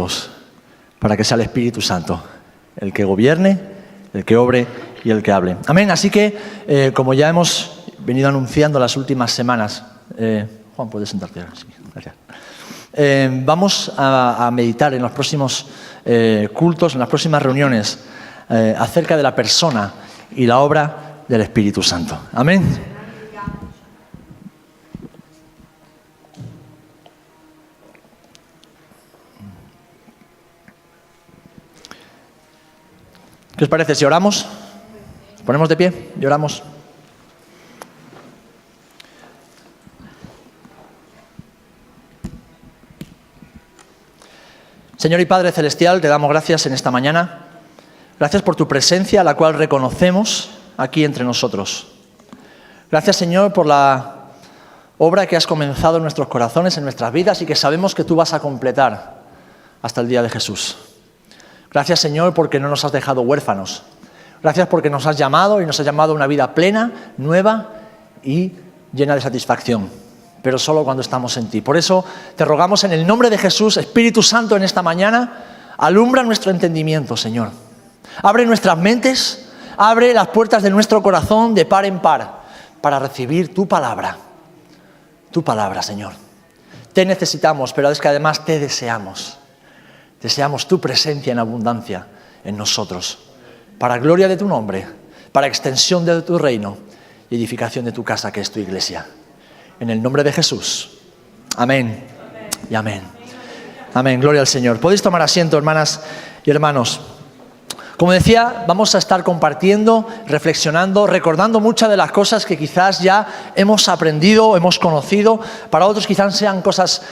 tiempos, para que sea el Espíritu Santo el que gobierne, el que obre y el que hable. Amén. Así que, como ya hemos venido anunciando las últimas semanas, Juan, puedes sentarte. Sí, gracias. Vamos a meditar en los próximos cultos, en las próximas reuniones, acerca de la persona y la obra del Espíritu Santo. Amén. ¿Qué os parece si oramos? ¿Nos ponemos de pie y oramos? Señor y Padre Celestial, te damos gracias en esta mañana. Gracias por tu presencia, la cual reconocemos aquí entre nosotros. Gracias, Señor, por la obra que has comenzado en nuestros corazones, en nuestras vidas, y que sabemos que tú vas a completar hasta el día de Jesús. Gracias, Señor, porque no nos has dejado huérfanos. Gracias porque nos has llamado y nos has llamado a una vida plena, nueva y llena de satisfacción, pero solo cuando estamos en ti. Por eso te rogamos en el nombre de Jesús, Espíritu Santo, en esta mañana, alumbra nuestro entendimiento, Señor. Abre nuestras mentes, abre las puertas de nuestro corazón de par en par para recibir tu palabra, Señor. Te necesitamos, pero es que además te deseamos. Deseamos tu presencia en abundancia en nosotros, para gloria de tu nombre, para extensión de tu reino y edificación de tu casa, que es tu iglesia. En el nombre de Jesús. Amén y amén. Amén, gloria al Señor. Podéis tomar asiento, hermanas y hermanos. Como decía, vamos a estar compartiendo, reflexionando, recordando muchas de las cosas que quizás ya hemos aprendido, hemos conocido. Para otros quizás sean cosas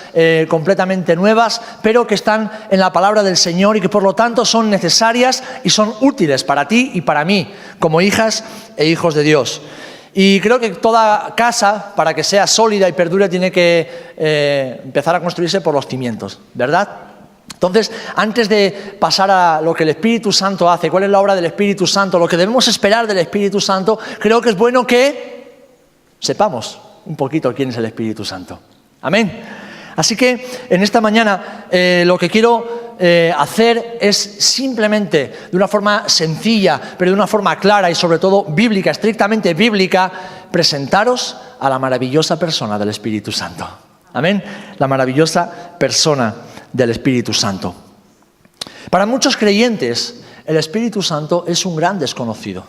completamente nuevas, pero que están en la palabra del Señor y que por lo tanto son necesarias y son útiles para ti y para mí, como hijas e hijos de Dios. Y creo que toda casa, para que sea sólida y perdure, tiene que empezar a construirse por los cimientos, ¿verdad? Entonces, antes de pasar a lo que el Espíritu Santo hace, cuál es la obra del Espíritu Santo, lo que debemos esperar del Espíritu Santo, creo que es bueno que sepamos un poquito quién es el Espíritu Santo. Amén. Así que en esta mañana lo que quiero hacer es simplemente, de una forma sencilla, pero de una forma clara y sobre todo bíblica, estrictamente bíblica, presentaros a la maravillosa persona del Espíritu Santo. Amén. La maravillosa persona del Espíritu Santo. Para muchos creyentes, el Espíritu Santo es un gran desconocido.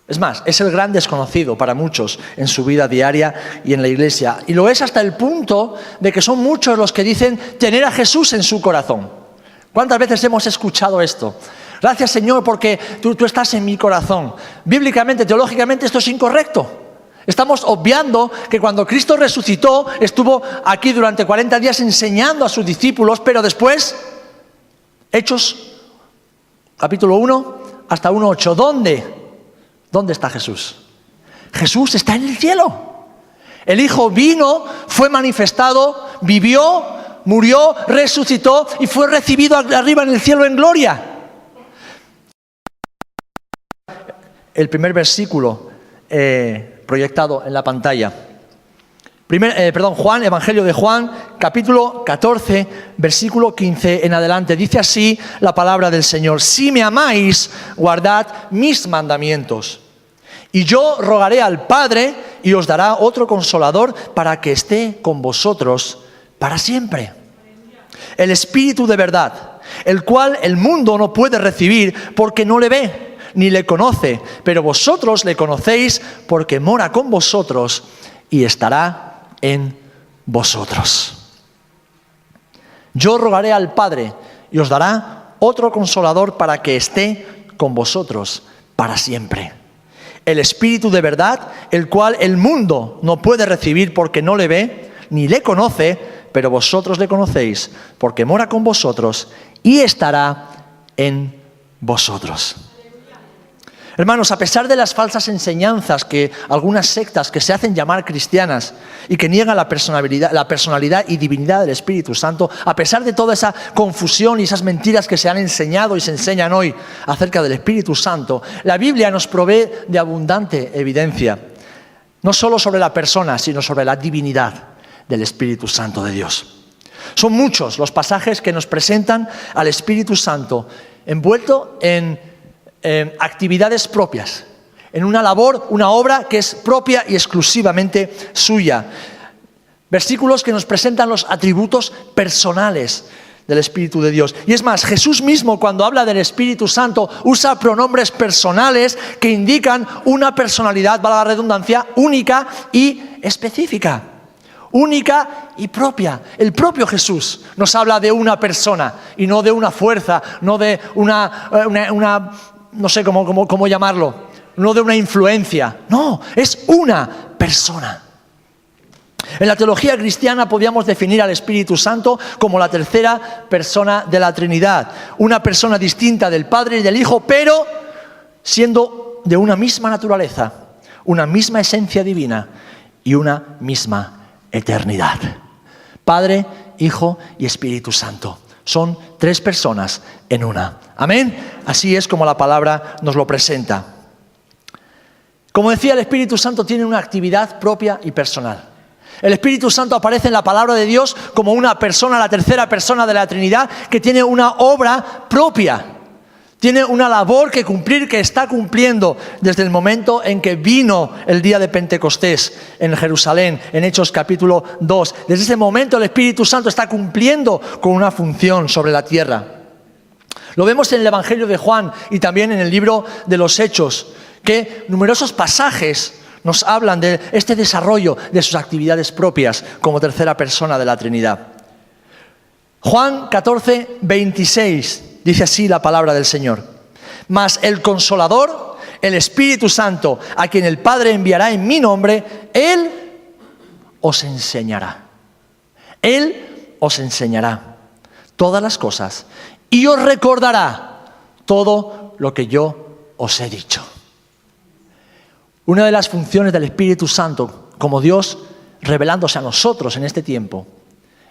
Es más, es el gran desconocido para muchos en su vida diaria y en la iglesia. Y lo es hasta el punto de que son muchos los que dicen tener a Jesús en su corazón. ¿Cuántas veces hemos escuchado esto? Gracias, Señor, porque tú estás en mi corazón. Bíblicamente, teológicamente, esto es incorrecto. Estamos obviando que cuando Cristo resucitó, estuvo aquí durante 40 días enseñando a sus discípulos, pero después, Hechos, capítulo 1 hasta 1:8, ¿dónde está Jesús? Jesús está en el cielo. El Hijo vino, fue manifestado, vivió, murió, resucitó y fue recibido arriba en el cielo en gloria. El primer versículo proyectado en la pantalla. Juan, Evangelio de Juan, capítulo 14, versículo 15 en adelante. Dice así la palabra del Señor: si me amáis, guardad mis mandamientos. Y yo rogaré al Padre y os dará otro consolador para que esté con vosotros para siempre. El Espíritu de verdad, el cual el mundo no puede recibir porque no le ve ni le conoce, pero vosotros le conocéis porque mora con vosotros y estará en vosotros. Yo rogaré al Padre y os dará otro consolador para que esté con vosotros para siempre. El Espíritu de verdad, el cual el mundo no puede recibir porque no le ve ni le conoce, pero vosotros le conocéis porque mora con vosotros y estará en vosotros. Hermanos, a pesar de las falsas enseñanzas que algunas sectas que se hacen llamar cristianas y que niegan la personalidad y divinidad del Espíritu Santo, a pesar de toda esa confusión y esas mentiras que se han enseñado y se enseñan hoy acerca del Espíritu Santo, la Biblia nos provee de abundante evidencia, no solo sobre la persona, sino sobre la divinidad del Espíritu Santo de Dios. Son muchos los pasajes que nos presentan al Espíritu Santo envuelto en actividades propias, en una labor, una obra que es propia y exclusivamente suya. Versículos que nos presentan los atributos personales del Espíritu de Dios. Y es más, Jesús mismo, cuando habla del Espíritu Santo, usa pronombres personales que indican una personalidad, valga la redundancia, única y específica. Única y propia. El propio Jesús nos habla de una persona y no de una fuerza, no de una no sé cómo llamarlo, no de una influencia. No, es una persona. En la teología cristiana podíamos definir al Espíritu Santo como la tercera persona de la Trinidad. Una persona distinta del Padre y del Hijo, pero siendo de una misma naturaleza, una misma esencia divina y una misma eternidad. Padre, Hijo y Espíritu Santo. Son tres personas en una. Amén. Así es como la palabra nos lo presenta. Como decía, el Espíritu Santo tiene una actividad propia y personal. El Espíritu Santo aparece en la palabra de Dios como una persona, la tercera persona de la Trinidad, que tiene una obra propia. Tiene una labor que cumplir, que está cumpliendo desde el momento en que vino el día de Pentecostés en Jerusalén, en Hechos capítulo 2. Desde ese momento el Espíritu Santo está cumpliendo con una función sobre la tierra. Lo vemos en el Evangelio de Juan y también en el libro de los Hechos, que numerosos pasajes nos hablan de este desarrollo de sus actividades propias como tercera persona de la Trinidad. Juan 14, 26, dice así la palabra del Señor. Mas el Consolador, el Espíritu Santo, a quien el Padre enviará en mi nombre, Él os enseñará. Él os enseñará todas las cosas y os recordará todo lo que yo os he dicho. Una de las funciones del Espíritu Santo, como Dios revelándose a nosotros en este tiempo,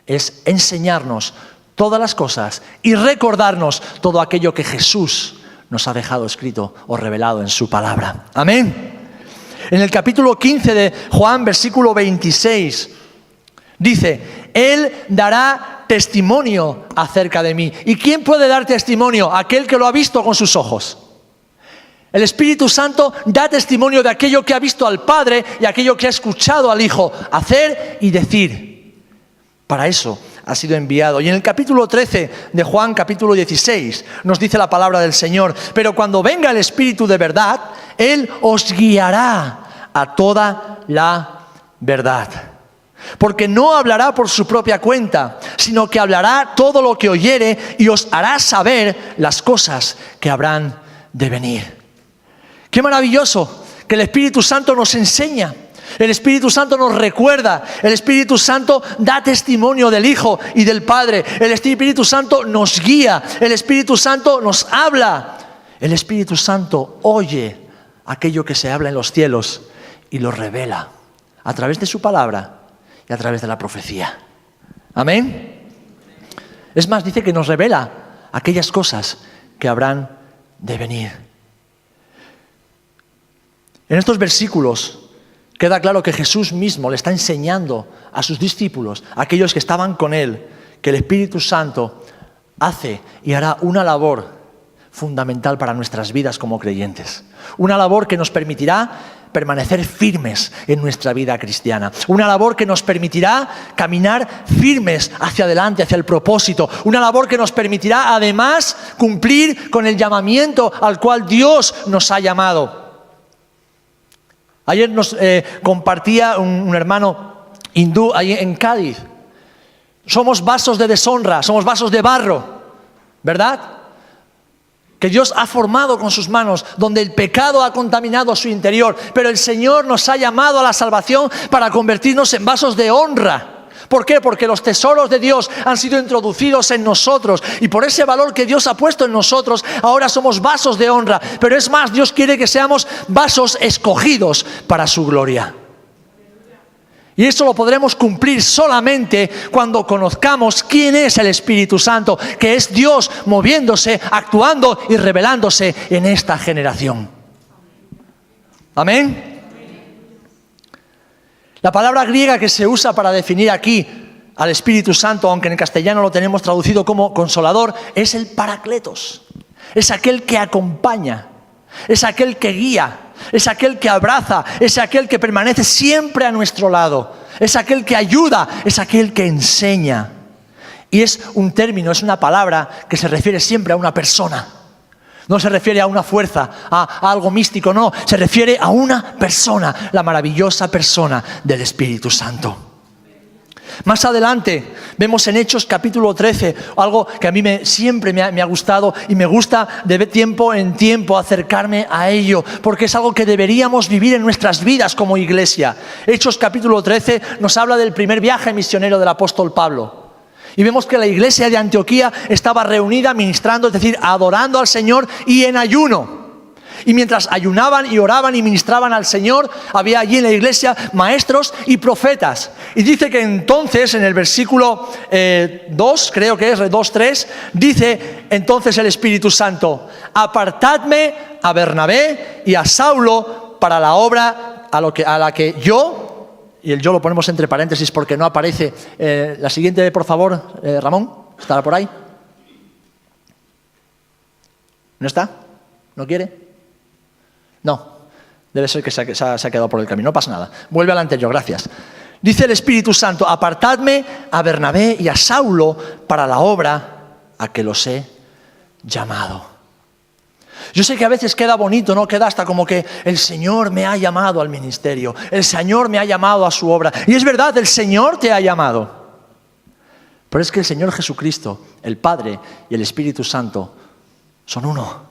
es enseñarnos todas las cosas y recordarnos todo aquello que Jesús nos ha dejado escrito o revelado en su palabra. Amén. En el capítulo 15 de Juan, versículo 26, dice: Él dará testimonio acerca de mí. ¿Y quién puede dar testimonio? Aquel que lo ha visto con sus ojos. El Espíritu Santo da testimonio de aquello que ha visto al Padre y aquello que ha escuchado al Hijo hacer y decir. Para eso ha sido enviado. Y en el capítulo 13 de Juan, capítulo 16, nos dice la palabra del Señor: pero cuando venga el Espíritu de verdad, Él os guiará a toda la verdad. Porque no hablará por su propia cuenta, sino que hablará todo lo que oyere y os hará saber las cosas que habrán de venir. ¡Qué maravilloso! Que el Espíritu Santo nos enseña. El Espíritu Santo nos recuerda. El Espíritu Santo da testimonio del Hijo y del Padre. El Espíritu Santo nos guía. El Espíritu Santo nos habla. El Espíritu Santo oye aquello que se habla en los cielos y lo revela a través de su palabra y a través de la profecía. Amén. Es más, dice que nos revela aquellas cosas que habrán de venir. En estos versículos queda claro que Jesús mismo le está enseñando a sus discípulos, a aquellos que estaban con Él, que el Espíritu Santo hace y hará una labor fundamental para nuestras vidas como creyentes. Una labor que nos permitirá permanecer firmes en nuestra vida cristiana. Una labor que nos permitirá caminar firmes hacia adelante, hacia el propósito. Una labor que nos permitirá además cumplir con el llamamiento al cual Dios nos ha llamado. Ayer nos compartía un hermano hindú ahí en Cádiz. Somos vasos de deshonra, somos vasos de barro, ¿verdad? Que Dios ha formado con sus manos, donde el pecado ha contaminado su interior. Pero el Señor nos ha llamado a la salvación para convertirnos en vasos de honra. ¿Por qué? Porque los tesoros de Dios han sido introducidos en nosotros y por ese valor que Dios ha puesto en nosotros, ahora somos vasos de honra. Pero es más, Dios quiere que seamos vasos escogidos para su gloria. Y eso lo podremos cumplir solamente cuando conozcamos quién es el Espíritu Santo, que es Dios moviéndose, actuando y revelándose en esta generación. Amén. La palabra griega que se usa para definir aquí al Espíritu Santo, aunque en castellano lo tenemos traducido como consolador, es el Parácletos. Es aquel que acompaña, es aquel que guía, es aquel que abraza, es aquel que permanece siempre a nuestro lado, es aquel que ayuda, es aquel que enseña. Y es un término, es una palabra que se refiere siempre a una persona. No se refiere a una fuerza, a algo místico, no. Se refiere a una persona, la maravillosa persona del Espíritu Santo. Más adelante vemos en Hechos capítulo 13 algo que a mí siempre me ha gustado y me gusta de tiempo en tiempo acercarme a ello, porque es algo que deberíamos vivir en nuestras vidas como iglesia. Hechos capítulo 13 nos habla del primer viaje misionero del apóstol Pablo. Y vemos que la iglesia de Antioquía estaba reunida ministrando, es decir, adorando al Señor y en ayuno. Y mientras ayunaban y oraban y ministraban al Señor, había allí en la iglesia maestros y profetas. Y dice que entonces, en el versículo 2, creo que es 2-3, dice entonces el Espíritu Santo: apartadme a Bernabé y a Saulo para la obra a la que yo... Y el yo lo ponemos entre paréntesis porque no aparece. La siguiente, por favor, Ramón, ¿estará por ahí? ¿No está? ¿No quiere? No, debe ser que se ha quedado por el camino, no pasa nada. Vuelve al anterior, gracias. Dice el Espíritu Santo: apartadme a Bernabé y a Saulo para la obra a que los he llamado. Yo sé que a veces queda bonito, ¿no? Queda hasta como que el Señor me ha llamado al ministerio, el Señor me ha llamado a su obra. Y es verdad, el Señor te ha llamado. Pero es que el Señor Jesucristo, el Padre y el Espíritu Santo son uno.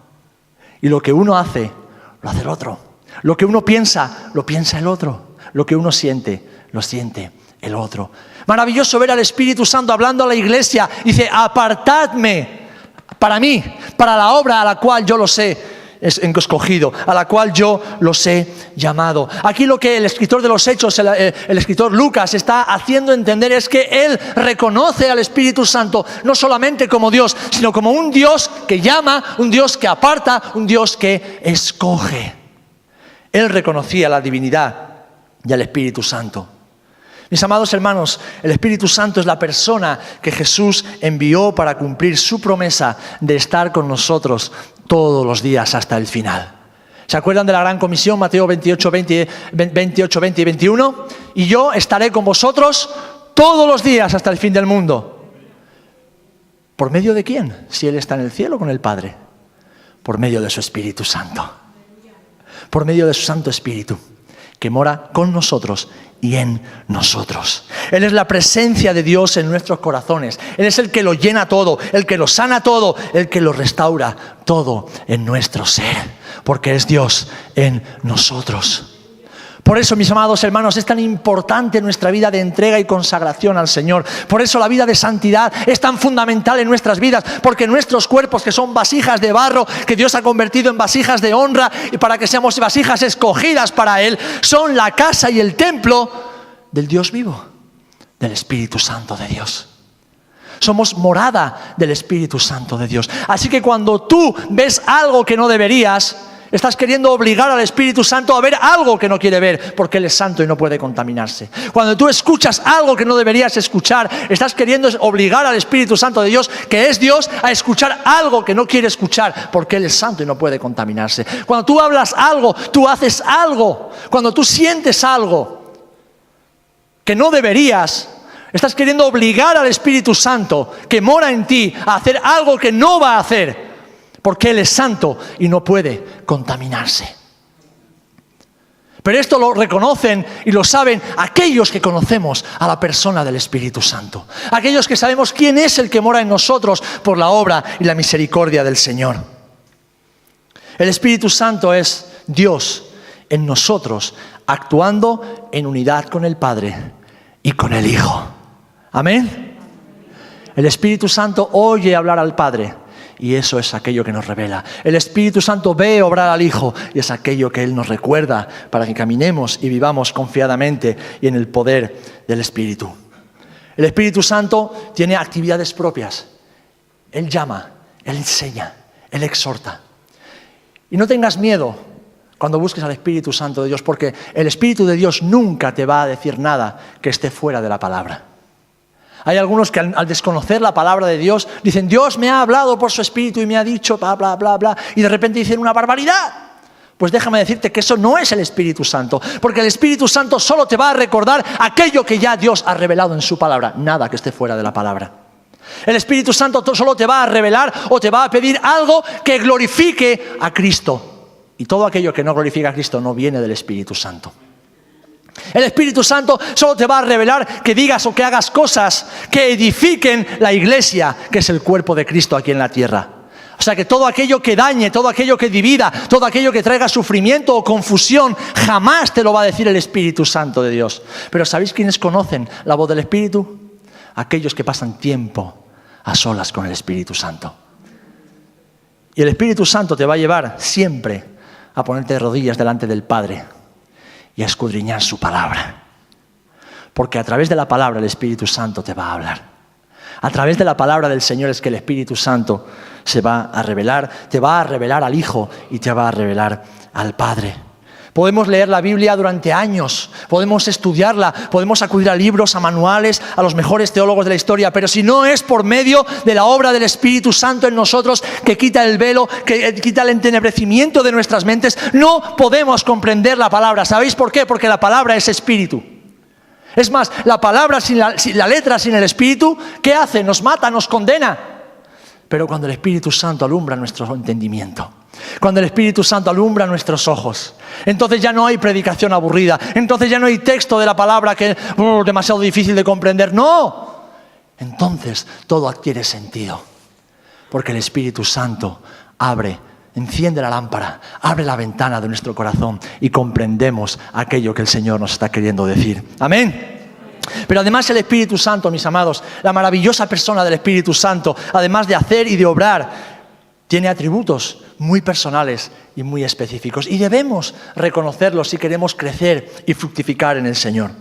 Y lo que uno hace, lo hace el otro. Lo que uno piensa, lo piensa el otro. Lo que uno siente, lo siente el otro. Maravilloso ver al Espíritu Santo hablando a la iglesia. Dice: apartadme para mí, para la obra a la cual yo los he escogido, a la cual yo los he llamado. Aquí lo que el escritor de los Hechos, el escritor Lucas, está haciendo entender es que él reconoce al Espíritu Santo no solamente como Dios, sino como un Dios que llama, un Dios que aparta, un Dios que escoge. Él reconocía la divinidad del Espíritu Santo. Mis amados hermanos, el Espíritu Santo es la persona que Jesús envió para cumplir su promesa de estar con nosotros todos los días hasta el final. ¿Se acuerdan de la gran comisión, Mateo 28, 20 y 21? Y yo estaré con vosotros todos los días hasta el fin del mundo. ¿Por medio de quién? Si Él está en el cielo con el Padre. Por medio de su Espíritu Santo. Por medio de su Santo Espíritu, que mora con nosotros y en nosotros. Él es la presencia de Dios en nuestros corazones. Él es el que lo llena todo, el que lo sana todo, el que lo restaura todo en nuestro ser, porque es Dios en nosotros. Por eso, mis amados hermanos, es tan importante nuestra vida de entrega y consagración al Señor. Por eso la vida de santidad es tan fundamental en nuestras vidas, porque nuestros cuerpos, que son vasijas de barro, que Dios ha convertido en vasijas de honra y para que seamos vasijas escogidas para Él, son la casa y el templo del Dios vivo, del Espíritu Santo de Dios. Somos morada del Espíritu Santo de Dios. Así que cuando tú ves algo que no deberías, estás queriendo obligar al Espíritu Santo a ver algo que no quiere ver, porque Él es santo y no puede contaminarse. Cuando tú escuchas algo que no deberías escuchar, estás queriendo obligar al Espíritu Santo de Dios, que es Dios, a escuchar algo que no quiere escuchar, porque Él es santo y no puede contaminarse. Cuando tú hablas algo, tú haces algo. Cuando tú sientes algo que no deberías, estás queriendo obligar al Espíritu Santo que mora en ti a hacer algo que no va a hacer, porque Él es santo y no puede contaminarse. Pero esto lo reconocen y lo saben aquellos que conocemos a la persona del Espíritu Santo. Aquellos que sabemos quién es el que mora en nosotros por la obra y la misericordia del Señor. El Espíritu Santo es Dios en nosotros, actuando en unidad con el Padre y con el Hijo. Amén. El Espíritu Santo oye hablar al Padre, y eso es aquello que nos revela. El Espíritu Santo ve obrar al Hijo, y es aquello que Él nos recuerda para que caminemos y vivamos confiadamente y en el poder del Espíritu. El Espíritu Santo tiene actividades propias. Él llama, Él enseña, Él exhorta. Y no tengas miedo cuando busques al Espíritu Santo de Dios, porque el Espíritu de Dios nunca te va a decir nada que esté fuera de la palabra. Hay algunos que al desconocer la palabra de Dios dicen, Dios me ha hablado por su Espíritu y me ha dicho bla, bla, bla, bla, y de repente dicen una barbaridad. Pues déjame decirte que eso no es el Espíritu Santo, porque el Espíritu Santo solo te va a recordar aquello que ya Dios ha revelado en su palabra, nada que esté fuera de la palabra. El Espíritu Santo solo te va a revelar o te va a pedir algo que glorifique a Cristo. Y todo aquello que no glorifica a Cristo no viene del Espíritu Santo. El Espíritu Santo solo te va a revelar que digas o que hagas cosas que edifiquen la iglesia, que es el cuerpo de Cristo aquí en la tierra. O sea que todo aquello que dañe, todo aquello que divida, todo aquello que traiga sufrimiento o confusión, jamás te lo va a decir el Espíritu Santo de Dios. Pero ¿sabéis quiénes conocen la voz del Espíritu? Aquellos que pasan tiempo a solas con el Espíritu Santo. Y el Espíritu Santo te va a llevar siempre a ponerte de rodillas delante del Padre y a escudriñar su palabra. Porque a través de la palabra el Espíritu Santo te va a hablar. A través de la palabra del Señor es que el Espíritu Santo se va a revelar, te va a revelar al Hijo y te va a revelar al Padre. Podemos leer la Biblia durante años, podemos estudiarla, podemos acudir a libros, a manuales, a los mejores teólogos de la historia, pero si no es por medio de la obra del Espíritu Santo en nosotros, que quita el velo, que quita el entenebrecimiento de nuestras mentes, no podemos comprender la palabra. ¿Sabéis por qué? Porque la palabra es espíritu. Es más, la palabra sin la letra, sin el Espíritu, ¿qué hace? Nos mata, nos condena. Pero cuando el Espíritu Santo alumbra nuestro entendimiento, cuando el Espíritu Santo alumbra nuestros ojos, entonces ya no hay predicación aburrida, entonces ya no hay texto de la palabra que es demasiado difícil de comprender. No, entonces todo adquiere sentido, porque el Espíritu Santo enciende la lámpara, abre la ventana de nuestro corazón y comprendemos aquello que el Señor nos está queriendo decir. Amén. Pero además el Espíritu Santo, mis amados, la maravillosa persona del Espíritu Santo, además de hacer y de obrar, tiene atributos muy personales y muy específicos. Y debemos reconocerlos si queremos crecer y fructificar en el Señor.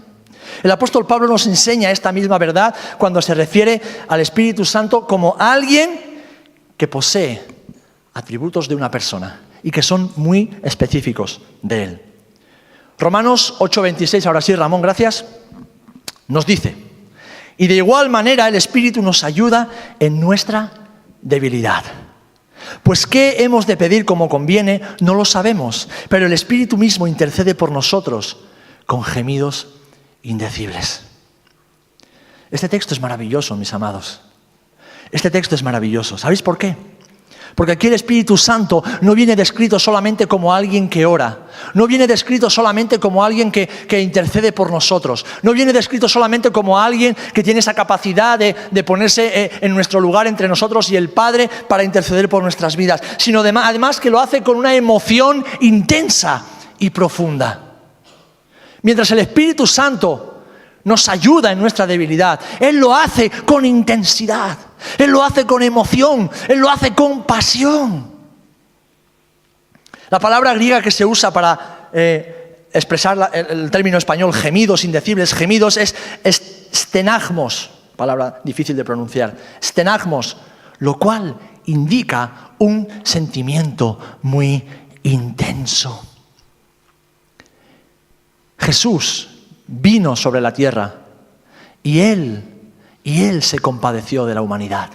El apóstol Pablo nos enseña esta misma verdad cuando se refiere al Espíritu Santo como alguien que posee atributos de una persona y que son muy específicos de él. Romanos 8:26, ahora sí, Ramón, gracias, nos dice: y de igual manera el Espíritu nos ayuda en nuestra debilidad. Pues qué hemos de pedir como conviene, no lo sabemos, pero el Espíritu mismo intercede por nosotros con gemidos indecibles. Este texto es maravilloso, mis amados. Este texto es maravilloso. ¿Sabéis por qué? Porque aquí el Espíritu Santo no viene descrito solamente como alguien que ora, no viene descrito solamente como alguien que intercede por nosotros, no viene descrito solamente como alguien que tiene esa capacidad de ponerse en nuestro lugar entre nosotros y el Padre para interceder por nuestras vidas, sino además que lo hace con una emoción intensa y profunda. Mientras el Espíritu Santo nos ayuda en nuestra debilidad, Él lo hace con intensidad, Él lo hace con emoción, Él lo hace con pasión. La palabra griega que se usa para expresar el término español gemidos indecibles, gemidos, es stenagmos, palabra difícil de pronunciar, stenagmos, lo cual indica un sentimiento muy intenso. Jesús vino sobre la tierra y Él se compadeció de la humanidad.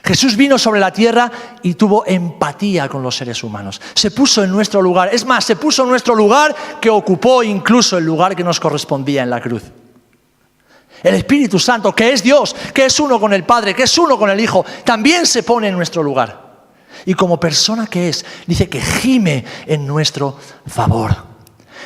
Jesús vino sobre la tierra y tuvo empatía con los seres humanos. Se puso en nuestro lugar. Es más, se puso en nuestro lugar, que ocupó incluso el lugar que nos correspondía en la cruz. El Espíritu Santo, que es Dios, que es uno con el Padre, que es uno con el Hijo, también se pone en nuestro lugar. Y como persona que es, dice que gime en nuestro favor.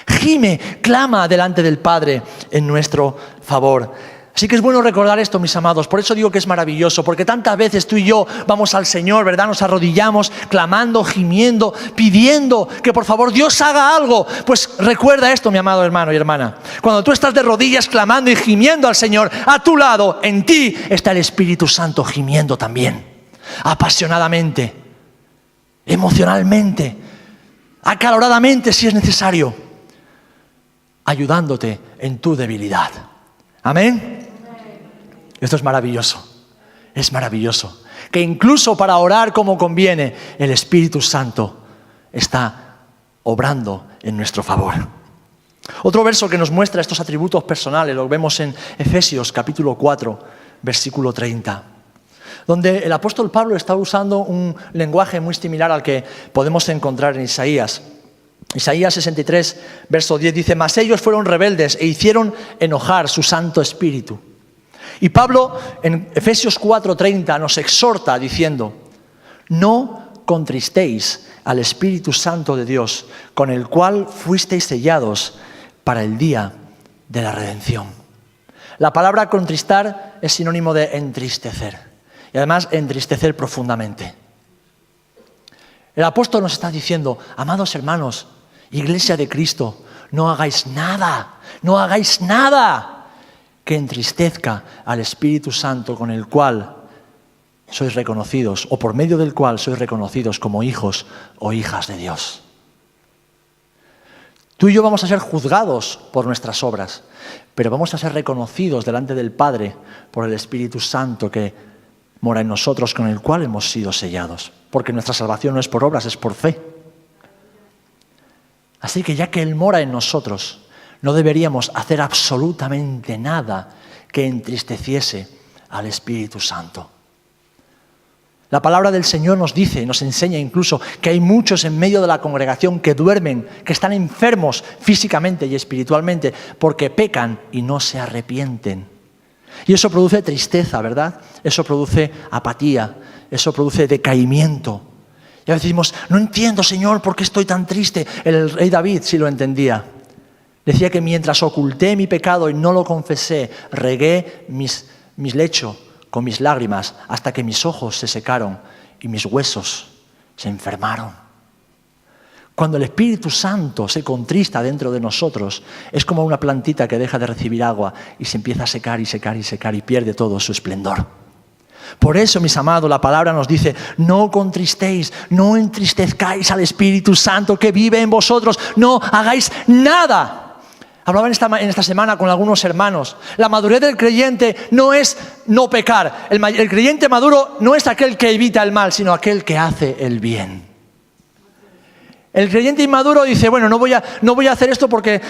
Gime, clama delante del Padre en nuestro favor. Así que es bueno recordar esto, mis amados. Por eso digo que es maravilloso, porque tantas veces tú y yo vamos al Señor, ¿verdad? Nos arrodillamos, clamando, gimiendo, pidiendo que por favor Dios haga algo. Pues recuerda esto, mi amado hermano y hermana. Cuando tú estás de rodillas clamando y gimiendo al Señor, a tu lado, en ti, está el Espíritu Santo gimiendo también. Apasionadamente, emocionalmente, acaloradamente si es necesario, ayudándote en tu debilidad. ¿Amén? Esto es maravilloso. Es maravilloso. Que incluso para orar como conviene, el Espíritu Santo está obrando en nuestro favor. Otro verso que nos muestra estos atributos personales, lo vemos en Efesios capítulo 4, versículo 30, donde el apóstol Pablo está usando un lenguaje muy similar al que podemos encontrar en Isaías. Isaías 63, verso 10 dice: mas ellos fueron rebeldes e hicieron enojar su Santo Espíritu. Y Pablo en Efesios 4:30 nos exhorta diciendo: no contristéis al Espíritu Santo de Dios, con el cual fuisteis sellados para el día de la redención. La palabra contristar es sinónimo de entristecer, y además entristecer profundamente. El apóstol nos está diciendo: amados hermanos, Iglesia de Cristo, no hagáis nada que entristezca al Espíritu Santo, con el cual sois reconocidos, o por medio del cual sois reconocidos como hijos o hijas de Dios. Tú y yo vamos a ser juzgados por nuestras obras, pero vamos a ser reconocidos delante del Padre por el Espíritu Santo que mora en nosotros, con el cual hemos sido sellados. Porque nuestra salvación no es por obras, es por fe. Así que ya que Él mora en nosotros, no deberíamos hacer absolutamente nada que entristeciese al Espíritu Santo. La palabra del Señor nos dice, nos enseña incluso que hay muchos en medio de la congregación que duermen, que están enfermos físicamente y espiritualmente porque pecan y no se arrepienten. Y eso produce tristeza, ¿verdad? Eso produce apatía, eso produce decaimiento. Y a veces decimos: no entiendo, Señor, ¿por qué estoy tan triste? El rey David sí lo entendía. Decía que mientras oculté mi pecado y no lo confesé, regué mis lechos con mis lágrimas hasta que mis ojos se secaron y mis huesos se enfermaron. Cuando el Espíritu Santo se contrista dentro de nosotros, es como una plantita que deja de recibir agua y se empieza a secar y secar y secar y pierde todo su esplendor. Por eso, mis amados, la palabra nos dice: no contristéis, no entristezcáis al Espíritu Santo que vive en vosotros, no hagáis nada. Hablaba en esta semana con algunos hermanos. La madurez del creyente no es no pecar. El creyente maduro no es aquel que evita el mal, sino aquel que hace el bien. El creyente inmaduro dice: bueno, no voy a hacer esto porque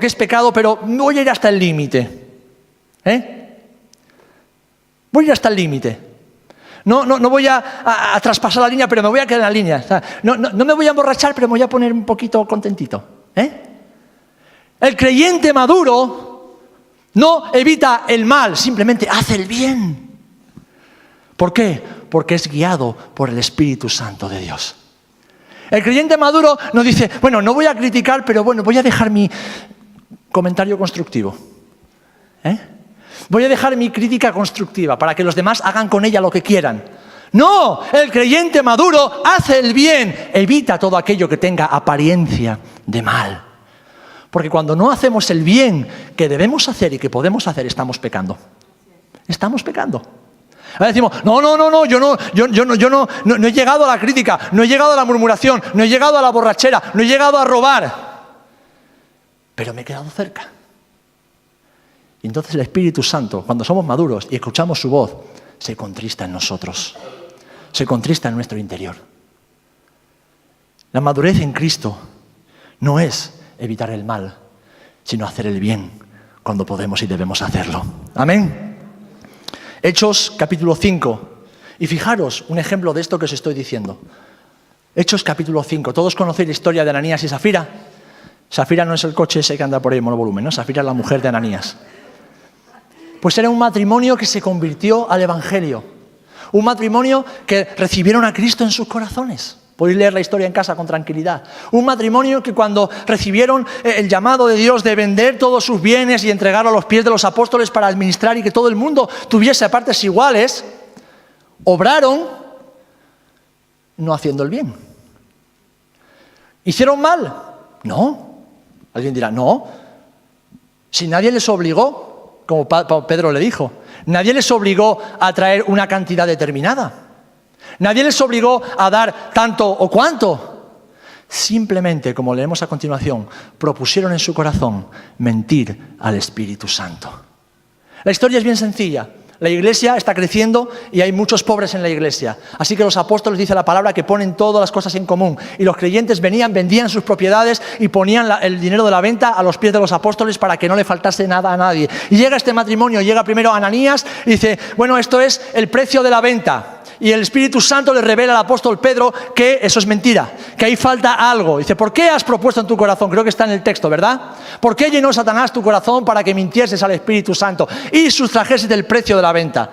es pecado, pero voy a ir hasta el límite. Voy a ir hasta el límite. No voy a traspasar la línea, pero me voy a quedar en la línea. O sea, no me voy a emborrachar, pero me voy a poner un poquito contentito. El creyente maduro no evita el mal, simplemente hace el bien. ¿Por qué? Porque es guiado por el Espíritu Santo de Dios. El creyente maduro no dice: bueno, no voy a criticar, pero bueno, voy a dejar mi comentario constructivo. Voy a dejar mi crítica constructiva para que los demás hagan con ella lo que quieran. No, el creyente maduro hace el bien, evita todo aquello que tenga apariencia de mal. Porque cuando no hacemos el bien que debemos hacer y que podemos hacer, estamos pecando. Estamos pecando. Ahora decimos: no, yo no he llegado a la crítica, no he llegado a la murmuración, no he llegado a la borrachera, no he llegado a robar. Pero me he quedado cerca. Y entonces el Espíritu Santo, cuando somos maduros y escuchamos su voz, se contrista en nosotros. Se contrista en nuestro interior. La madurez en Cristo no es evitar el mal, sino hacer el bien cuando podemos y debemos hacerlo. Amén. Hechos capítulo 5. Y fijaros un ejemplo de esto que os estoy diciendo. Hechos capítulo 5. Todos conocéis la historia de Ananías y Safira. Safira no es el coche ese que anda por ahí en monovolumen, ¿no? Safira es la mujer de Ananías. Pues era un matrimonio que se convirtió al Evangelio. Un matrimonio que recibieron a Cristo en sus corazones. Podéis leer la historia en casa con tranquilidad. Un matrimonio que cuando recibieron el llamado de Dios de vender todos sus bienes y entregarlo a los pies de los apóstoles para administrar y que todo el mundo tuviese partes iguales, obraron no haciendo el bien. ¿Hicieron mal? No. Alguien dirá: no. Si nadie les obligó, como Pedro le dijo, nadie les obligó a traer una cantidad determinada. Nadie les obligó a dar tanto o cuanto. Simplemente, como leemos a continuación, propusieron en su corazón mentir al Espíritu Santo. La historia es bien sencilla. La iglesia está creciendo y hay muchos pobres en la iglesia. Así que los apóstoles, dice la palabra, que ponen todas las cosas en común. Y los creyentes venían, vendían sus propiedades y ponían el dinero de la venta a los pies de los apóstoles para que no le faltase nada a nadie. Y llega este matrimonio, llega primero Ananías y dice, bueno, esto es el precio de la venta. Y el Espíritu Santo le revela al apóstol Pedro que eso es mentira, que ahí falta algo. Dice, ¿por qué has propuesto en tu corazón? Creo que está en el texto, ¿verdad? ¿Por qué llenó Satanás tu corazón para que mintieses al Espíritu Santo y sustrajeses del precio de la venta?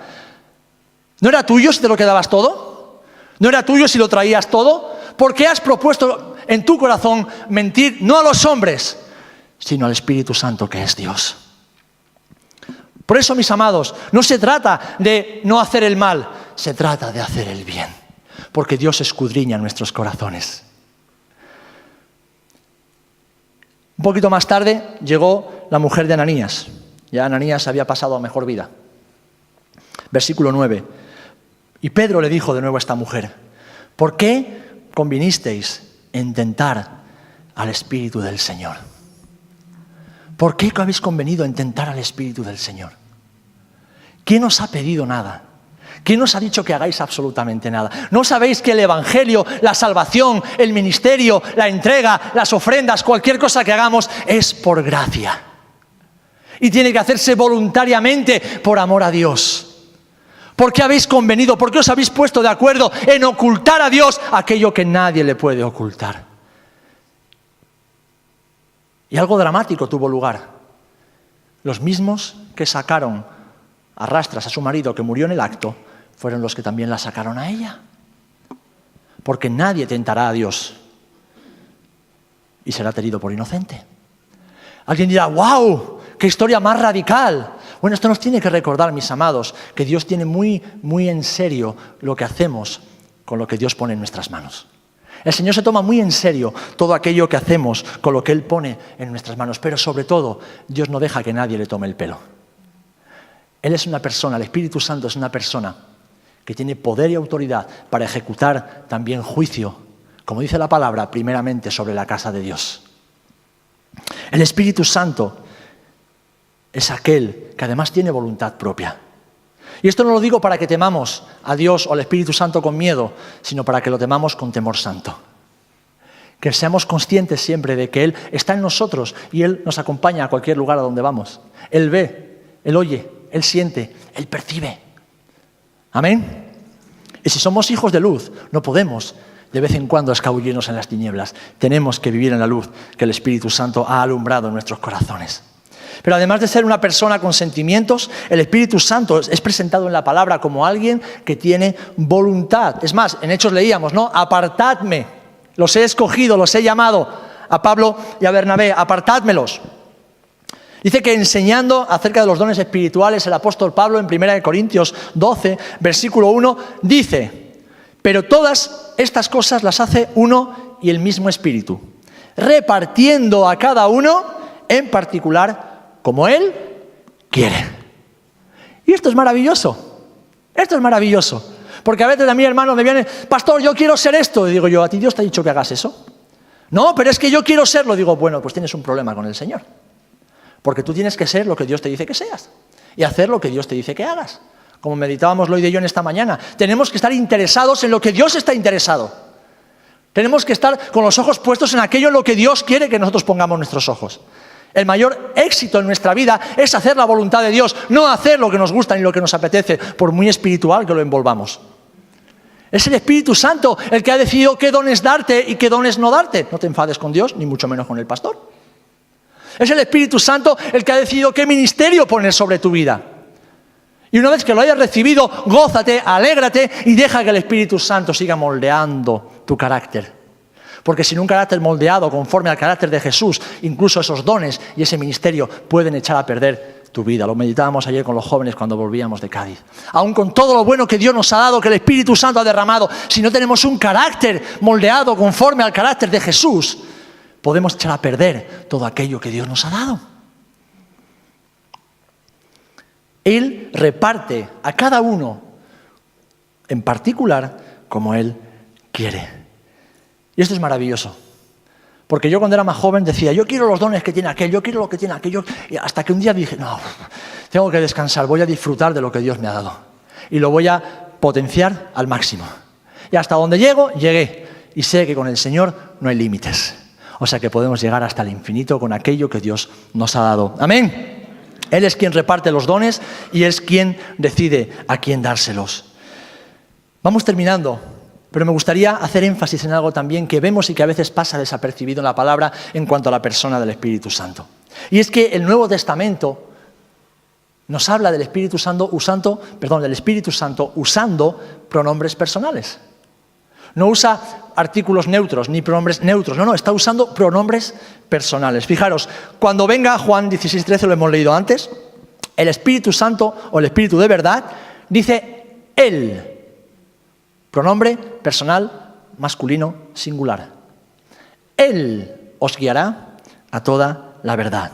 ¿No era tuyo si te lo quedabas todo? ¿No era tuyo si lo traías todo? ¿Por qué has propuesto en tu corazón mentir no a los hombres, sino al Espíritu Santo que es Dios? Por eso, mis amados, no se trata de no hacer el mal, se trata de hacer el bien, porque Dios escudriña nuestros corazones. Un poquito más tarde llegó la mujer de Ananías. Ya Ananías había pasado a mejor vida. Versículo 9. Y Pedro le dijo de nuevo a esta mujer, ¿por qué convinisteis en tentar al Espíritu del Señor? ¿Por qué habéis convenido en tentar al Espíritu del Señor? ¿Quién os ha pedido nada? ¿Quién os ha dicho que hagáis absolutamente nada? ¿No sabéis que el Evangelio, la salvación, el ministerio, la entrega, las ofrendas, cualquier cosa que hagamos es por gracia? Y tiene que hacerse voluntariamente por amor a Dios. ¿Por qué habéis convenido? ¿Por qué os habéis puesto de acuerdo en ocultar a Dios aquello que nadie le puede ocultar? Y algo dramático tuvo lugar. Los mismos que sacaron a rastras a su marido que murió en el acto, fueron los que también la sacaron a ella. Porque nadie tentará a Dios y será tenido por inocente. Alguien dirá, ¡wow! ¡Qué historia más radical! Bueno, esto nos tiene que recordar, mis amados, que Dios tiene muy, muy en serio lo que hacemos con lo que Dios pone en nuestras manos. El Señor se toma muy en serio todo aquello que hacemos con lo que Él pone en nuestras manos, pero sobre todo, Dios no deja que nadie le tome el pelo. Él es una persona, el Espíritu Santo es una persona que tiene poder y autoridad para ejecutar también juicio, como dice la palabra, primeramente sobre la casa de Dios. El Espíritu Santo es aquel que además tiene voluntad propia. Y esto no lo digo para que temamos a Dios o al Espíritu Santo con miedo, sino para que lo temamos con temor santo. Que seamos conscientes siempre de que Él está en nosotros y Él nos acompaña a cualquier lugar a donde vamos. Él ve, Él oye, Él siente, Él percibe. Amén. Y si somos hijos de luz, no podemos de vez en cuando escabullirnos en las tinieblas. Tenemos que vivir en la luz que el Espíritu Santo ha alumbrado en nuestros corazones. Pero además de ser una persona con sentimientos, el Espíritu Santo es presentado en la palabra como alguien que tiene voluntad. Es más, en Hechos leíamos, ¿no? Apartadme, los he escogido, los he llamado a Pablo y a Bernabé, apartádmelos. Dice que enseñando acerca de los dones espirituales, el apóstol Pablo en 1 Corintios 12, versículo 1, dice, pero todas estas cosas las hace uno y el mismo Espíritu, repartiendo a cada uno en particular como Él quiere. Y esto es maravilloso. Esto es maravilloso. Porque a veces a mí, hermanos, me vienen, pastor, yo quiero ser esto. Y digo yo, ¿a ti Dios te ha dicho que hagas eso? No, pero es que yo quiero serlo. Digo, bueno, pues tienes un problema con el Señor. Porque tú tienes que ser lo que Dios te dice que seas. Y hacer lo que Dios te dice que hagas. Como meditábamos Lloyd y yo en esta mañana. Tenemos que estar interesados en lo que Dios está interesado. Tenemos que estar con los ojos puestos en aquello en lo que Dios quiere que nosotros pongamos nuestros ojos. El mayor éxito en nuestra vida es hacer la voluntad de Dios, no hacer lo que nos gusta ni lo que nos apetece, por muy espiritual que lo envolvamos. Es el Espíritu Santo el que ha decidido qué dones darte y qué dones no darte. No te enfades con Dios, ni mucho menos con el pastor. Es el Espíritu Santo el que ha decidido qué ministerio poner sobre tu vida. Y una vez que lo hayas recibido, gózate, alégrate y deja que el Espíritu Santo siga moldeando tu carácter. Porque sin un carácter moldeado conforme al carácter de Jesús, incluso esos dones y ese ministerio pueden echar a perder tu vida. Lo meditábamos ayer con los jóvenes cuando volvíamos de Cádiz. Aún con todo lo bueno que Dios nos ha dado, que el Espíritu Santo ha derramado, si no tenemos un carácter moldeado conforme al carácter de Jesús, podemos echar a perder todo aquello que Dios nos ha dado. Él reparte a cada uno en particular como Él quiere. Y esto es maravilloso, Porque yo cuando era más joven decía, yo quiero los dones que tiene aquel, yo quiero lo que tiene aquello. Y hasta que un día dije, no, tengo que descansar, voy a disfrutar de lo que Dios me ha dado. Y lo voy a potenciar al máximo. Y hasta donde llego, llegué. Y sé que con el Señor no hay límites. O sea que podemos llegar hasta el infinito con aquello que Dios nos ha dado. Amén. Él es quien reparte los dones y es quien decide a quién dárselos. Vamos terminando. Pero me gustaría hacer énfasis en algo también que vemos y que a veces pasa desapercibido en la palabra en cuanto a la persona del Espíritu Santo. Y es que el Nuevo Testamento nos habla del Espíritu Santo usando pronombres personales. No usa artículos neutros ni pronombres neutros. No, está usando pronombres personales. Fijaros, cuando venga Juan 16:13, lo hemos leído antes, el Espíritu Santo o el Espíritu de verdad dice Él. Pronombre personal, masculino, singular. Él os guiará a toda la verdad.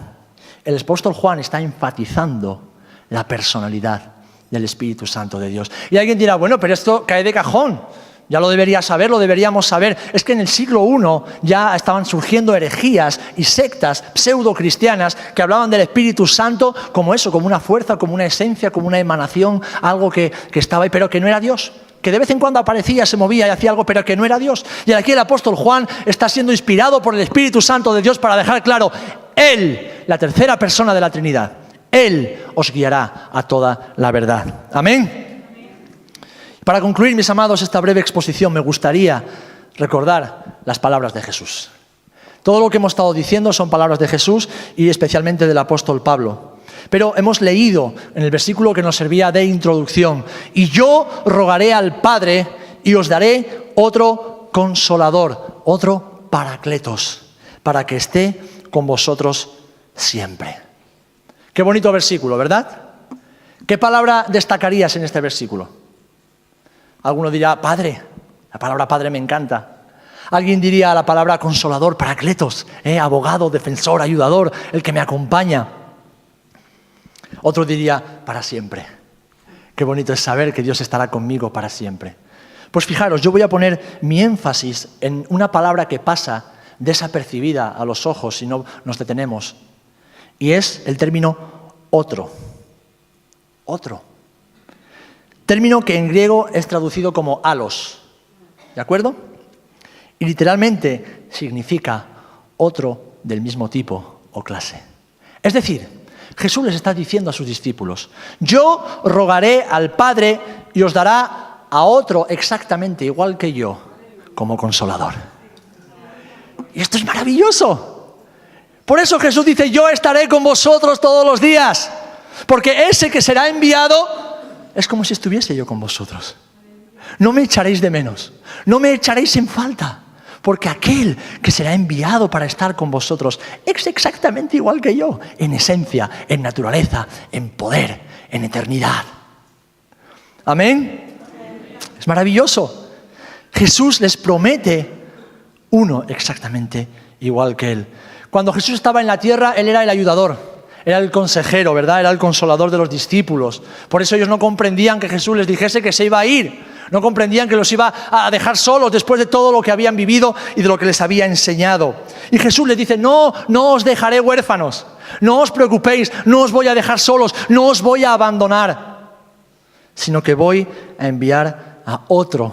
El apóstol Juan está enfatizando la personalidad del Espíritu Santo de Dios. Y alguien dirá, bueno, pero esto cae de cajón. Ya lo debería saber, lo deberíamos saber. Es que en el siglo I ya estaban surgiendo herejías y sectas pseudo-cristianas que hablaban del Espíritu Santo como eso, como una fuerza, como una esencia, como una emanación, algo que estaba ahí, pero que no era Dios. Que de vez en cuando aparecía, se movía y hacía algo, pero que no era Dios. Y aquí el apóstol Juan está siendo inspirado por el Espíritu Santo de Dios para dejar claro, Él, la tercera persona de la Trinidad, Él os guiará a toda la verdad. Amén. Para concluir, mis amados, esta breve exposición, me gustaría recordar las palabras de Jesús. Todo lo que hemos estado diciendo son palabras de Jesús y especialmente del apóstol Pablo. Pero hemos leído en el versículo que nos servía de introducción, y yo rogaré al Padre y os daré otro consolador, otro Paracletos, para que esté con vosotros siempre. Qué bonito versículo, ¿verdad? ¿Qué palabra destacarías en este versículo? Alguno dirá, Padre. La palabra Padre me encanta. Alguien diría la palabra consolador, Paracletos, abogado, defensor, ayudador, el que me acompaña. Otro diría, para siempre. Qué bonito es saber que Dios estará conmigo para siempre. Pues fijaros, yo voy a poner mi énfasis en una palabra que pasa desapercibida a los ojos si no nos detenemos. Y es el término otro. Otro. Término que en griego es traducido como alos. ¿De acuerdo? Y literalmente significa otro del mismo tipo o clase. Es decir, Jesús les está diciendo a sus discípulos, yo rogaré al Padre y os dará a otro exactamente igual que yo, como consolador. Y esto es maravilloso. Por eso Jesús dice, yo estaré con vosotros todos los días, porque ese que será enviado es como si estuviese yo con vosotros. No me echaréis de menos, no me echaréis en falta. Porque aquel que será enviado para estar con vosotros es exactamente igual que yo, en esencia, en naturaleza, en poder, en eternidad. ¿Amén? Es maravilloso. Jesús les promete uno exactamente igual que Él. Cuando Jesús estaba en la tierra, Él era el ayudador, era el consejero, ¿verdad? Era el consolador de los discípulos. Por eso ellos no comprendían que Jesús les dijese que se iba a ir. No comprendían que los iba a dejar solos después de todo lo que habían vivido y de lo que les había enseñado. Y Jesús les dice, no os dejaré huérfanos, no os preocupéis, no os voy a dejar solos, no os voy a abandonar, sino que voy a enviar a otro,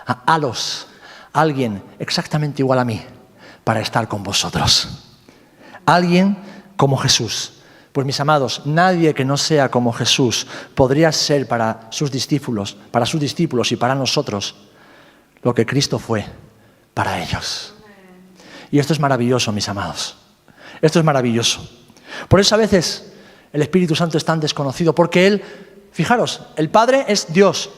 a Alos, alguien exactamente igual a mí, para estar con vosotros. Alguien como Jesús. Pues mis amados, nadie que no sea como Jesús podría ser para sus discípulos y para nosotros lo que Cristo fue para ellos. Y esto es maravilloso, mis amados. Esto es maravilloso. Por eso a veces el Espíritu Santo es tan desconocido, porque Él, fijaros, el Padre es Dios.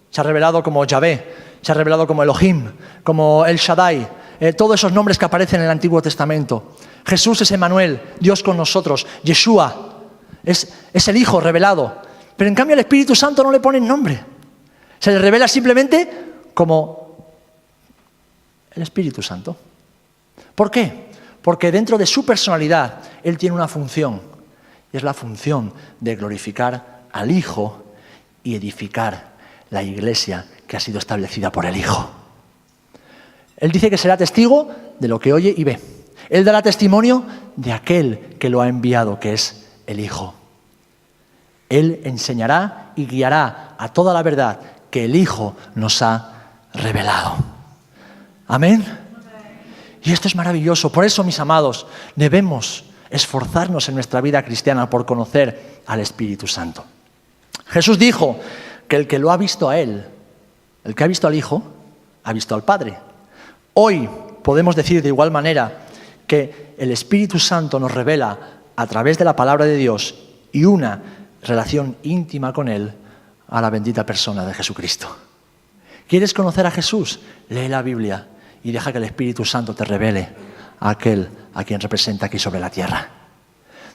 Se ha revelado como Yahvé, se ha revelado como Elohim, como El Shaddai, todos esos nombres que aparecen en el Antiguo Testamento. Jesús es Emmanuel, Dios con nosotros. Yeshua es el Hijo revelado. Pero en cambio al Espíritu Santo no le ponen nombre. Se le revela simplemente como el Espíritu Santo. ¿Por qué? Porque dentro de su personalidad Él tiene una función. Y es la función de glorificar al Hijo y edificar la iglesia que ha sido establecida por el Hijo. Él dice que será testigo de lo que oye y ve. Él dará testimonio de aquel que lo ha enviado, que es el Hijo. Él enseñará y guiará a toda la verdad que el Hijo nos ha revelado. Amén. Y esto es maravilloso. Por eso, mis amados, debemos esforzarnos en nuestra vida cristiana por conocer al Espíritu Santo. Jesús dijo que el que lo ha visto a Él, el que ha visto al Hijo, ha visto al Padre. Hoy podemos decir de igual manera que el Espíritu Santo nos revela a través de la palabra de Dios y una relación íntima con Él a la bendita persona de Jesucristo. ¿Quieres conocer a Jesús? Lee la Biblia y deja que el Espíritu Santo te revele a aquel a quien representa aquí sobre la tierra.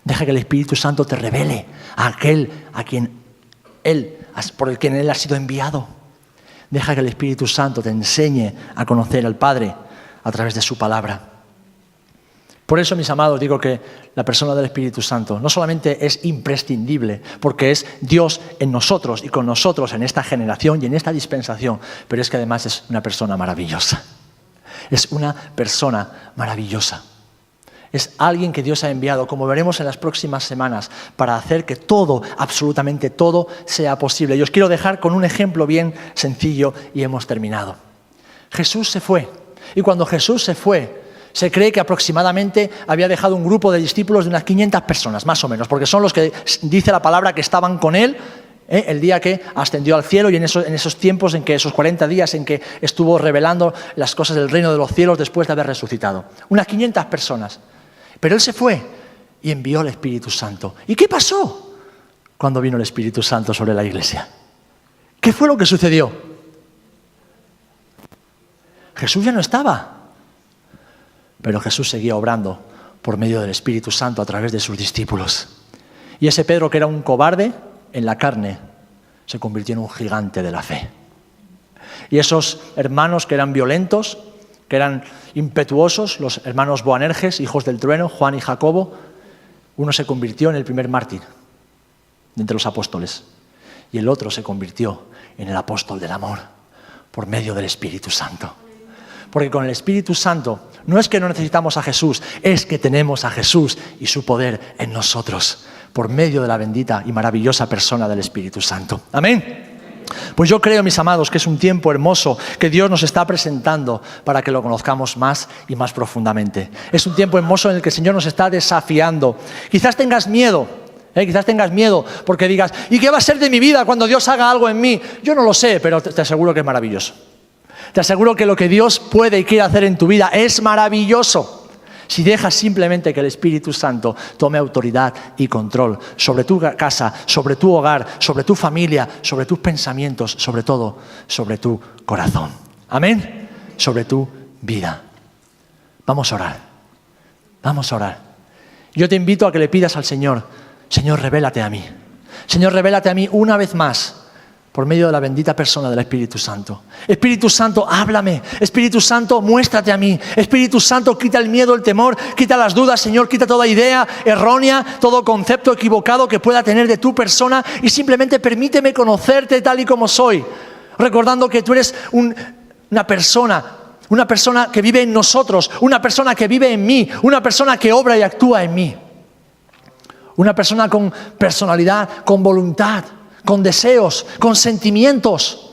Deja que el Espíritu Santo te revele a aquel por el quien Él ha sido enviado. Deja que el Espíritu Santo te enseñe a conocer al Padre a través de su palabra. Por eso, mis amados, digo que la persona del Espíritu Santo no solamente es imprescindible, porque es Dios en nosotros y con nosotros en esta generación y en esta dispensación, pero es que además es una persona maravillosa. Es una persona maravillosa. Es alguien que Dios ha enviado, como veremos en las próximas semanas, para hacer que todo, absolutamente todo, sea posible. Y os quiero dejar con un ejemplo bien sencillo y hemos terminado. Jesús se fue, y cuando Jesús se fue, se cree que aproximadamente había dejado un grupo de discípulos de unas 500 personas, más o menos, porque son los que dice la palabra que estaban con Él el día que ascendió al cielo y en esos tiempos, esos 40 días en que estuvo revelando las cosas del reino de los cielos después de haber resucitado. Unas 500 personas. Pero Él se fue y envió el Espíritu Santo. ¿Y qué pasó cuando vino el Espíritu Santo sobre la iglesia? ¿Qué fue lo que sucedió? Jesús ya no estaba. Pero Jesús seguía obrando por medio del Espíritu Santo a través de sus discípulos. Y ese Pedro, que era un cobarde en la carne, se convirtió en un gigante de la fe. Y esos hermanos que eran violentos, que eran impetuosos, los hermanos Boanerges, hijos del trueno, Juan y Jacobo, uno se convirtió en el primer mártir de entre los apóstoles y el otro se convirtió en el apóstol del amor por medio del Espíritu Santo. Porque con el Espíritu Santo no es que no necesitamos a Jesús, es que tenemos a Jesús y su poder en nosotros por medio de la bendita y maravillosa persona del Espíritu Santo. Amén. Pues yo creo, mis amados, que es un tiempo hermoso que Dios nos está presentando para que lo conozcamos más y más profundamente. Es un tiempo hermoso en el que el Señor nos está desafiando. Quizás tengas miedo. Quizás tengas miedo porque digas, ¿y qué va a ser de mi vida cuando Dios haga algo en mí? Yo no lo sé, pero te aseguro que es maravilloso. Te aseguro que lo que Dios puede y quiere hacer en tu vida es maravilloso. Si dejas simplemente que el Espíritu Santo tome autoridad y control sobre tu casa, sobre tu hogar, sobre tu familia, sobre tus pensamientos, sobre todo, sobre tu corazón. Amén. Sobre tu vida. Vamos a orar. Vamos a orar. Yo te invito a que le pidas al Señor, Señor, revélate a mí. Señor, revélate a mí una vez más por medio de la bendita persona del Espíritu Santo. Espíritu Santo, háblame. Espíritu Santo, muéstrate a mí. Espíritu Santo, quita el miedo, el temor, quita las dudas, Señor, quita toda idea errónea, todo concepto equivocado que pueda tener de tu persona y simplemente permíteme conocerte tal y como soy, recordando que tú eres una persona que vive en nosotros, una persona que vive en mí, una persona que obra y actúa en mí. Una persona con personalidad, con voluntad, con deseos, con sentimientos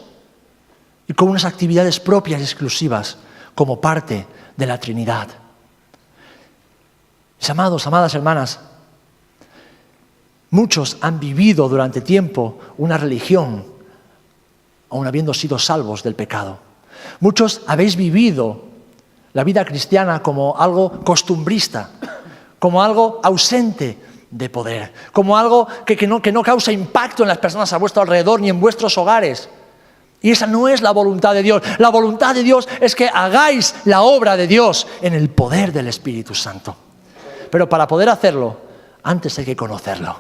y con unas actividades propias y exclusivas como parte de la Trinidad. Mis amados, amadas hermanas, muchos han vivido durante tiempo una religión, aun habiendo sido salvos del pecado. Muchos habéis vivido la vida cristiana como algo costumbrista, como algo ausente de poder, como algo que no causa impacto en las personas a vuestro alrededor ni en vuestros hogares. Y esa no es la voluntad de Dios. La voluntad de Dios es que hagáis la obra de Dios en el poder del Espíritu Santo. Pero para poder hacerlo, antes hay que conocerlo.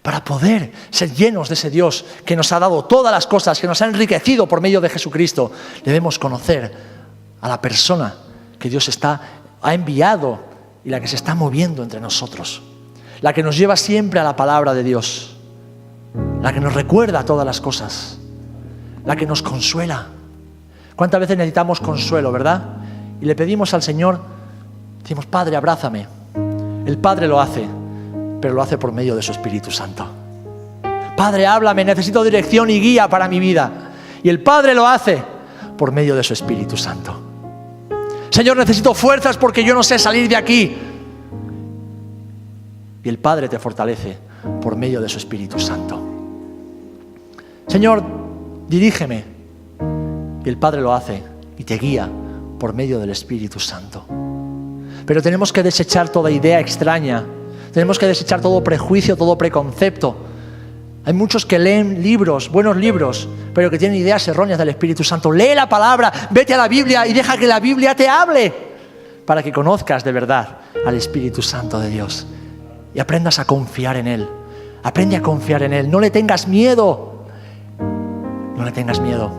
Para poder ser llenos de ese Dios que nos ha dado todas las cosas, que nos ha enriquecido por medio de Jesucristo, debemos conocer a la persona que Dios ha enviado y la que se está moviendo entre nosotros. La que nos lleva siempre a la palabra de Dios, la que nos recuerda todas las cosas, la que nos consuela. ¿Cuántas veces necesitamos consuelo, verdad? Y le pedimos al Señor Decimos, Padre, abrázame. El Padre lo hace, pero lo hace por medio de su Espíritu Santo. Padre, háblame, necesito dirección y guía para mi vida. Y el Padre lo hace por medio de su Espíritu Santo. Señor, necesito fuerzas porque yo no sé salir de aquí. Y el Padre te fortalece por medio de su Espíritu Santo. Señor, dirígeme. Y el Padre lo hace y te guía por medio del Espíritu Santo. Pero tenemos que desechar toda idea extraña. Tenemos que desechar todo prejuicio, todo preconcepto. Hay muchos que leen libros, buenos libros, pero que tienen ideas erróneas del Espíritu Santo. Lee la palabra, vete a la Biblia y deja que la Biblia te hable para que conozcas de verdad al Espíritu Santo de Dios y aprendas a confiar en Él. Aprende a confiar en Él. No le tengas miedo. No le tengas miedo.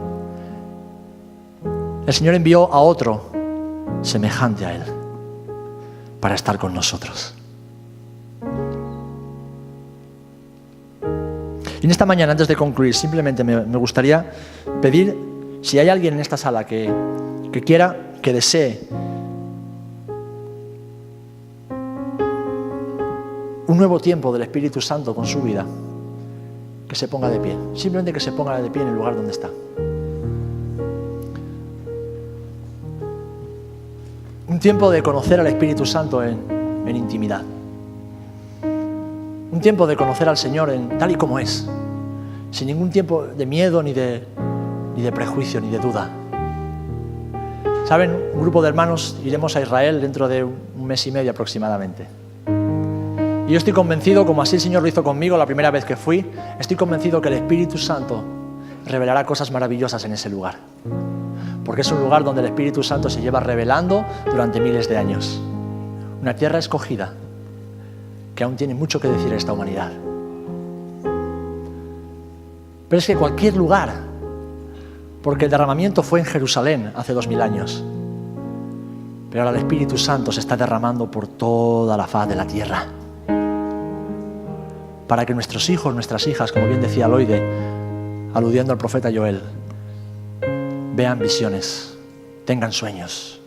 El Señor envió a otro semejante a Él para estar con nosotros. Y en esta mañana, antes de concluir, simplemente me gustaría pedir, si hay alguien en esta sala que quiera, que desee un nuevo tiempo del Espíritu Santo con su vida, que se ponga de pie. Simplemente que se ponga de pie en el lugar donde está. Un tiempo de conocer al Espíritu Santo en intimidad. Un tiempo de conocer al Señor tal y como es, sin ningún tiempo de miedo, ni de prejuicio, ni de duda. ¿Saben? Un grupo de hermanos iremos a Israel dentro de un mes y medio aproximadamente. Y yo estoy convencido, como así el Señor lo hizo conmigo la primera vez que fui, estoy convencido que el Espíritu Santo revelará cosas maravillosas en ese lugar. Porque es un lugar donde el Espíritu Santo se lleva revelando durante miles de años. Una tierra escogida que aún tiene mucho que decir a esta humanidad. Pero es que cualquier lugar, porque el derramamiento fue en Jerusalén hace 2000 años, pero ahora el Espíritu Santo se está derramando por toda la faz de la tierra, para que nuestros hijos, nuestras hijas, como bien decía Loide, aludiendo al profeta Joel, vean visiones, tengan sueños,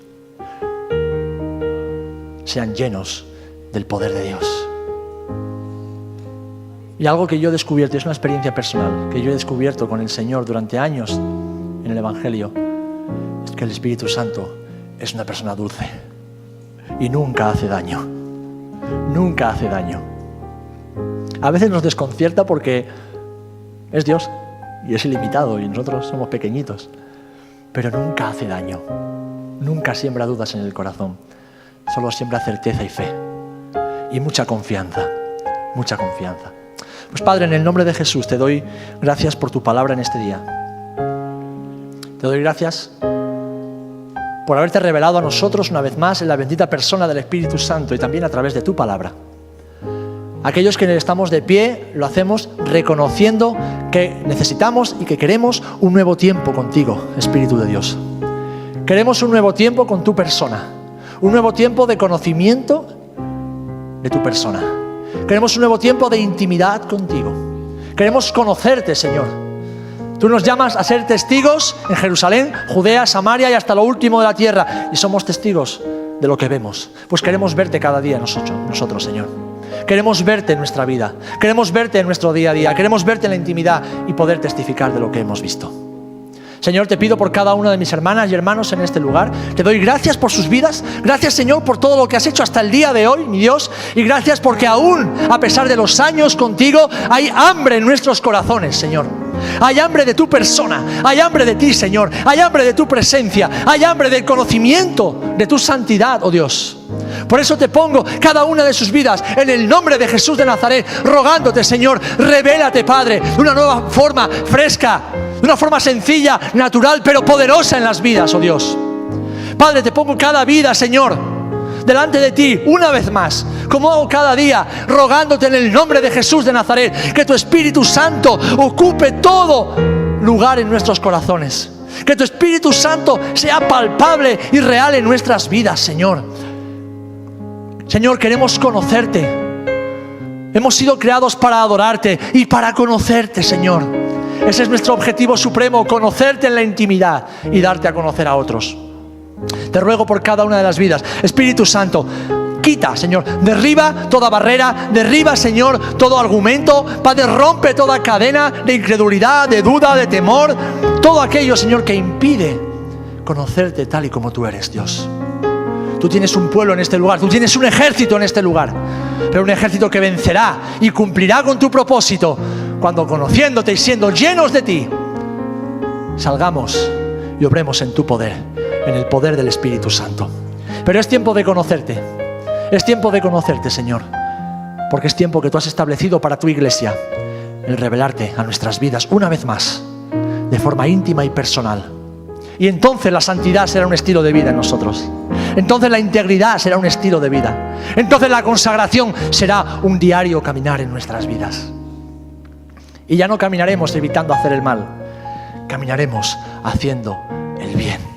sean llenos del poder de Dios. Y algo que yo he descubierto, es una experiencia personal, que yo he descubierto con el Señor durante años en el Evangelio, es que el Espíritu Santo es una persona dulce y nunca hace daño. Nunca hace daño. A veces nos desconcierta porque es Dios y es ilimitado y nosotros somos pequeñitos, pero nunca hace daño. Nunca siembra dudas en el corazón, solo siembra certeza y fe y mucha confianza, mucha confianza. Pues Padre, en el nombre de Jesús te doy gracias por tu palabra en este día. Te doy gracias por haberte revelado a nosotros una vez más en la bendita persona del Espíritu Santo y también a través de tu palabra. Aquellos que estamos de pie lo hacemos reconociendo que necesitamos y que queremos un nuevo tiempo contigo, Espíritu de Dios. Queremos un nuevo tiempo con tu persona, un nuevo tiempo de conocimiento de tu persona. Queremos un nuevo tiempo de intimidad contigo. Queremos conocerte, Señor. Tú nos llamas a ser testigos en Jerusalén, Judea, Samaria y hasta lo último de la tierra. Y somos testigos de lo que vemos. Pues queremos verte cada día nosotros, Señor. Queremos verte en nuestra vida. Queremos verte en nuestro día a día. Queremos verte en la intimidad y poder testificar de lo que hemos visto. Señor, te pido por cada una de mis hermanas y hermanos en este lugar. Te doy gracias por sus vidas. Gracias, Señor, por todo lo que has hecho hasta el día de hoy, mi Dios. Y gracias porque aún, a pesar de los años contigo, hay hambre en nuestros corazones, Señor. Hay hambre de tu persona. Hay hambre de ti, Señor. Hay hambre de tu presencia. Hay hambre del conocimiento de tu santidad, oh Dios. Por eso te pongo cada una de sus vidas en el nombre de Jesús de Nazaret, rogándote, Señor, revélate, Padre, de una nueva forma fresca, de una forma sencilla, natural, pero poderosa en las vidas, oh Dios. Padre, te pongo cada vida, Señor, delante de ti una vez más, como hago cada día, rogándote en el nombre de Jesús de Nazaret, que tu Espíritu Santo ocupe todo lugar en nuestros corazones. Que tu Espíritu Santo sea palpable y real en nuestras vidas, Señor. Señor, queremos conocerte. Hemos sido creados para adorarte y para conocerte, Señor. Ese es nuestro objetivo supremo, conocerte en la intimidad y darte a conocer a otros. Te ruego por cada una de las vidas. Espíritu Santo, quita, Señor, derriba toda barrera, derriba, Señor, todo argumento. Padre, rompe toda cadena de incredulidad, de duda, de temor. Todo aquello, Señor, que impide conocerte tal y como tú eres, Dios. Tú tienes un pueblo en este lugar, tú tienes un ejército en este lugar, pero un ejército que vencerá y cumplirá con tu propósito cuando, conociéndote y siendo llenos de ti, salgamos y obremos en tu poder, en el poder del Espíritu Santo. Pero es tiempo de conocerte, es tiempo de conocerte, Señor, porque es tiempo que tú has establecido para tu iglesia, el revelarte a nuestras vidas una vez más, de forma íntima y personal. Y entonces la santidad será un estilo de vida en nosotros. Entonces la integridad será un estilo de vida. Entonces la consagración será un diario caminar en nuestras vidas. Y ya no caminaremos evitando hacer el mal, caminaremos haciendo el bien.